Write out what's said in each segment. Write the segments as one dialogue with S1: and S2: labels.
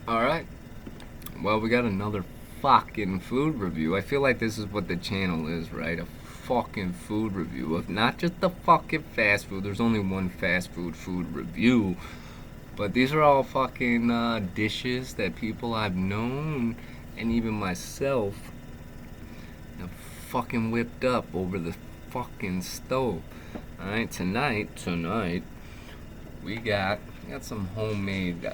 S1: Alright, well, we got another fucking food review. I feel like this is what the channel is, right? A fucking food review of not just the fucking fast food. There's only one fast food review. But these are all fucking dishes that people I've known and even myself have fucking whipped up over the fucking stove. Alright, tonight, we got some homemade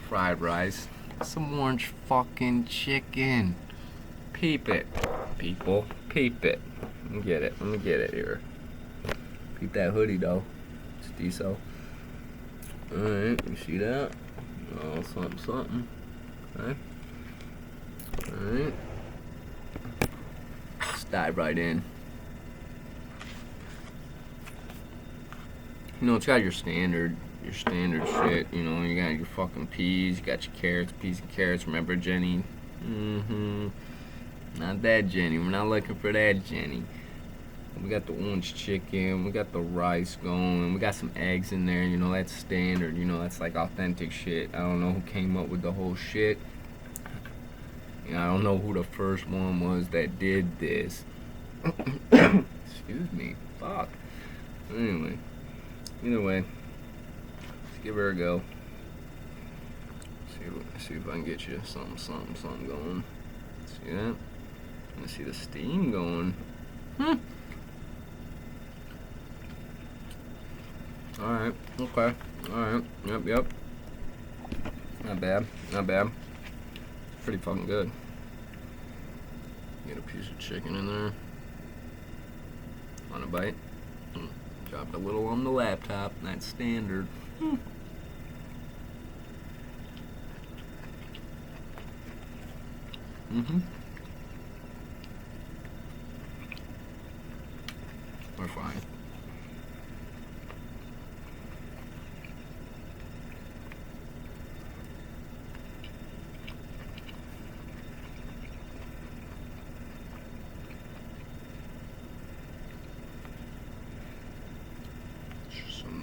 S1: fried rice, some orange fucking chicken. Peep it, people, peep it. Let me get it here. Peep that hoodie though. It's decent. Alright, you see that? Oh, something. Okay. Alright. Let's dive right in. You know, it's got your standard shit. You know, you got your fucking peas, you got your carrots, peas and carrots. Remember Jenny? Not that Jenny. We're not looking for that Jenny. We got the orange chicken, we got the rice going, we got some eggs in there. You know, that's standard. You know, that's like authentic shit. I don't know who came up with the whole shit. You know, I don't know who the first one was that did this. Excuse me. Fuck. Anyway. Either way, let's give her a go. See if I can get you something going. See that? I see the steam going. Alright, okay. Alright, yep. Not bad. Pretty fucking good. Get a piece of chicken in there. Want a bite? Dropped a little on the laptop. That's standard. We're fine.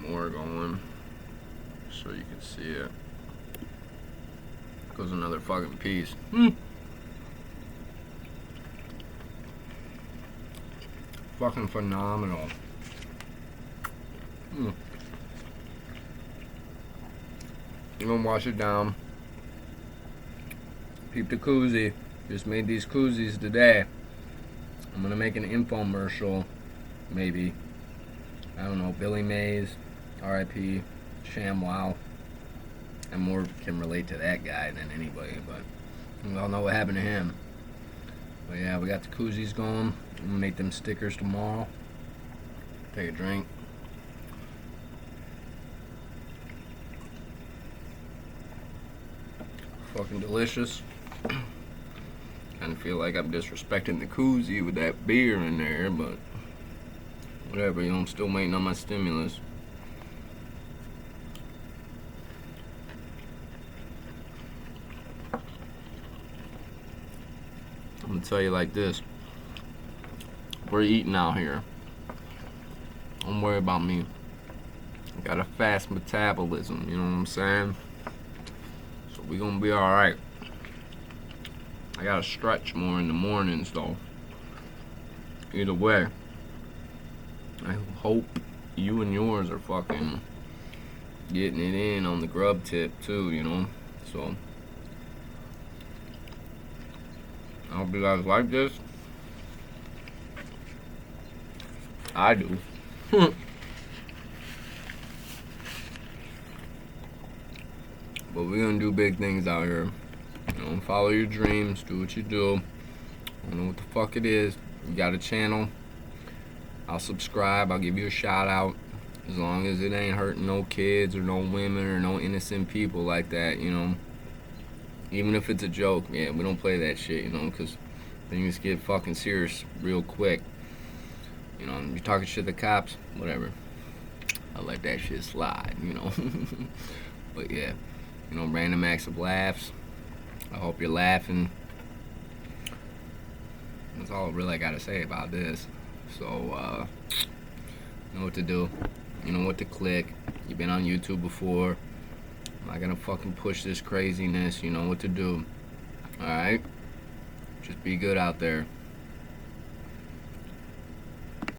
S1: More going so you can see it. Goes another fucking piece. Fucking phenomenal. You gonna wash it down. Peep the koozie. Just made these koozies today. I'm gonna make an infomercial, maybe. I don't know, Billy Mays, R.I.P., ShamWow. And more can relate to that guy than anybody, but we all know what happened to him. But yeah, we got the koozies going. I'm gonna make them stickers tomorrow. Take a drink. Fucking delicious. Kinda feel like I'm disrespecting the koozie with that beer in there, but whatever, you know, I'm still waiting on my stimulus. I'm gonna tell you like this. We're eating out here. Don't worry about me. I got a fast metabolism, you know what I'm saying? So we gonna be alright. I gotta stretch more in the mornings though. Either way, I hope you and yours are fucking getting it in on the grub tip too, you know? So I hope you guys like this. I do. But we're gonna do big things out here. You know, follow your dreams, do what you do. I don't know what the fuck it is. You got a channel, I'll subscribe, I'll give you a shout out. As long as it ain't hurting no kids or no women or no innocent people like that, you know. Even if it's a joke, yeah, we don't play that shit, you know, because things get fucking serious real quick. You know, you're talking shit to the cops, whatever. I'll let that shit slide, you know. But yeah, you know, random acts of laughs. I hope you're laughing. That's all really I gotta say about this. So, you know what to do. You know what to click. You've been on YouTube before. I'm not gonna fucking push this craziness. You know what to do. Alright? Just be good out there.